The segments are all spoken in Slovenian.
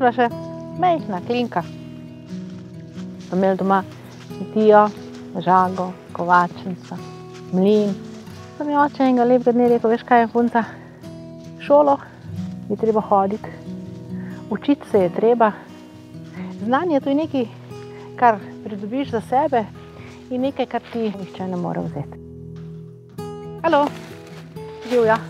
Sva še majhna klinka. Smo imeli doma kmetijo, žago, kovačnico, mlin. Pa mi oče enega lepega dne rekel, veš kaj je, punca, v šolo je treba hoditi, učiti se je treba. Znanje to je nekaj, kar pridobiš za sebe in nekaj, kar ti nihče ne more vzeti. Halo, živja.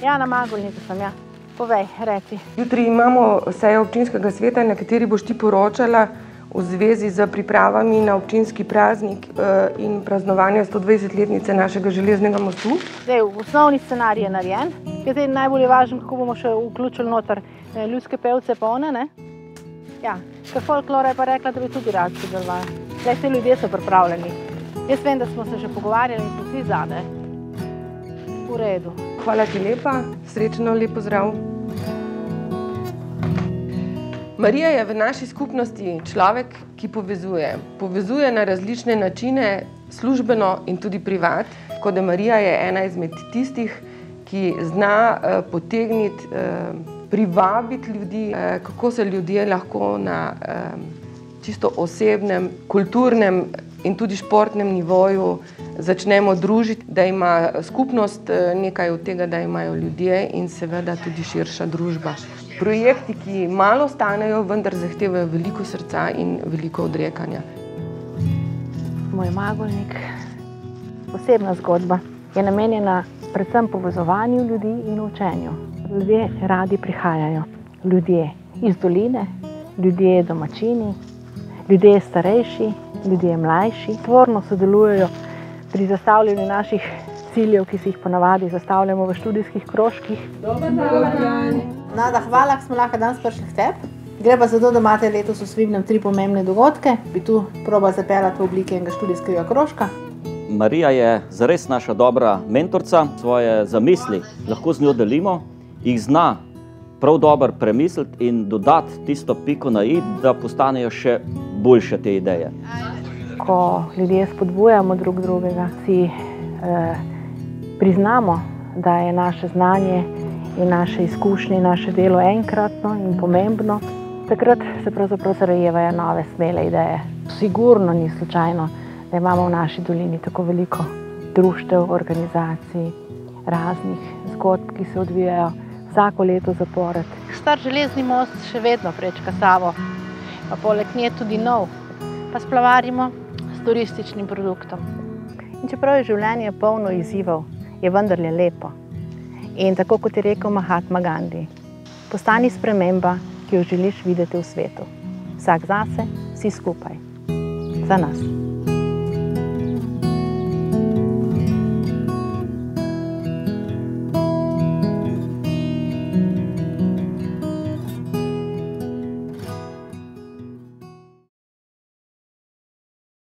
Jana Magolnica sem, ja. Povej, reci. Jutri imamo sejo občinskega sveta, na kateri boš ti poročala v zvezi z pripravami na občinski praznik in praznovanje 120-letnice našega železnega mostu. Zdaj, osnovni scenarij je narejen. Zdaj, najbolj je važno, kako bomo še vključili noter ljudske pevce pa one, ne? Ja, ker folklora je pa rekla, da bi tudi rad sodelovali. Zdaj, vsi ljudje so pripravljeni. Jaz vem, da smo se že pogovarjali in so vsi zadaj. V redu. Hvala ti lepa, srečno, lep pozdrav. Marija je v naši skupnosti človek, ki povezuje. Povezuje na različne načine, službeno in tudi privat. Tako da Marija je ena izmed tistih, ki zna potegniti, privabiti ljudi, kako se ljudje lahko na čisto osebnem, kulturnem in tudi športnem nivoju začnemo družiti, da ima skupnost nekaj od tega, da imajo ljudje in seveda tudi širša družba. Projekti, ki malo stanejo, vendar zahtevajo veliko srca in veliko odrekanja. Moj Magolnik, posebna zgodba, je namenjena predvsem povezovanju ljudi in učenju. Ljudje radi prihajajo. Ljudje iz doline, ljudje domačini, ljudje starejši, ljudje mlajši. Tvorno sodelujejo pri zastavljanju naših ciljev, ki si jih ponavadi zastavljamo v študijskih krožkih. Dobar dan! Nada, hvala, da smo lahko danes prišli k tebi. Gre pa za to, da imate letos v Svibnem 3 pomembne dogodke. Bi tu proba zapeljati v obliki enega študijskega krožka. Marija je zares naša dobra mentorca. Svoje zamisli lahko z njo delimo, jih zna prav dobro premisliti in dodati tisto piko na i, da postanejo še boljše te ideje. Ko ljudje spodbujamo drug drugega, si priznamo, da je naše znanje in naše izkušnje, naše delo enkratno in pomembno, takrat se pravzaprav zarojevajo nove smele ideje. Sigurno ni slučajno, da imamo v naši dolini tako veliko društev, organizacij, raznih zgodb, ki se odvijajo vsako leto zapored. Star železni most še vedno prečka Savo, pa poleg nje tudi nov, pa splavarimo s turističnim produktom. In čeprav je življenje polno izzivov, je vendarle lepo. In tako kot je rekel Mahatma Gandhi, postani sprememba, ki jo želiš videti v svetu. Vsak zase, vsi skupaj. Za nas.